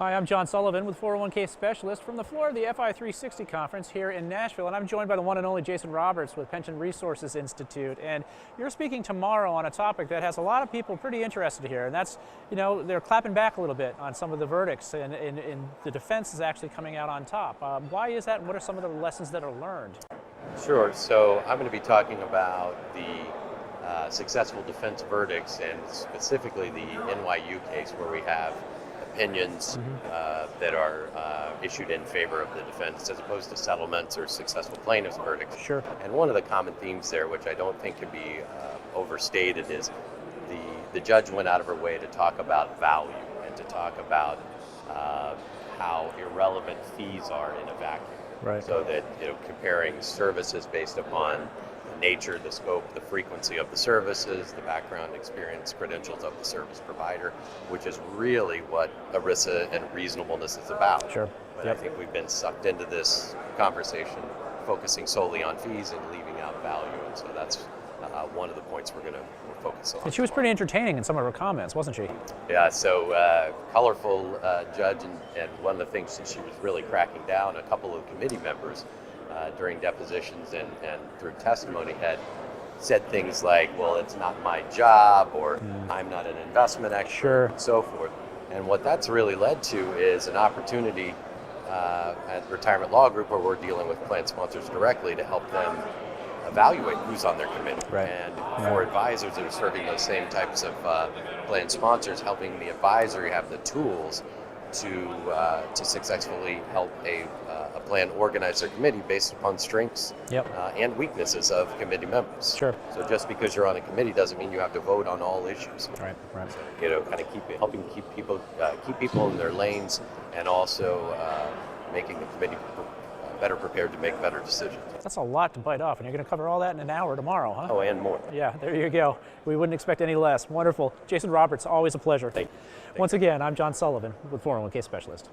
Hi, I'm John Sullivan with 401k Specialist from the floor of the Fi360 Conference here in Nashville, and I'm joined by the one and only Jason Roberts with Pension Resources Institute. And you're speaking tomorrow on a topic that has a lot of people pretty interested here, and that's, they're clapping back a little bit on some of the verdicts, and the defense is actually coming out on top. Why is that, and what are some of the lessons that are learned? Sure. So I'm going to be talking about the successful defense verdicts, and specifically the NYU case where we have opinions that are issued in favor of the defense as opposed to settlements or successful plaintiff's verdicts. Sure. And one of the common themes there, which I don't think can be overstated, is the judge went out of her way to talk about value and to talk about how irrelevant fees are in a vacuum. Right. So that comparing services based upon the nature, the scope, the frequency of the services, the background experience, credentials of the service provider, which is really what ERISA and reasonableness is about. Sure. But I think we've been sucked into this conversation focusing solely on fees and leaving out value, and so that's one of the points we're focus on. And she was pretty entertaining in some of her comments, wasn't she? Yeah, so colorful judge, and one of the things that she was really cracking down, a couple of committee members during depositions and through testimony had said things like, well, it's not my job, or I'm not an investment expert, Sure. and so forth. And what that's really led to is an opportunity at Retirement Law Group, where we're dealing with plan sponsors directly, to help them evaluate who's on their committee. Right. And for advisors that are serving those same types of plan sponsors, helping the advisor have the tools to successfully help a plan organize their committee based upon strengths and weaknesses of committee members. Sure. So just because you're on a committee doesn't mean you have to vote on all issues. Right. So, kind of helping keep people in their lanes, and also making the committee better prepared to make better decisions. That's a lot to bite off, and you're going to cover all that in an hour tomorrow, huh? Oh, and more. Yeah, there you go. We wouldn't expect any less. Wonderful. Jason Roberts, always a pleasure. Thank you. Once again, I'm John Sullivan with 401k Specialist.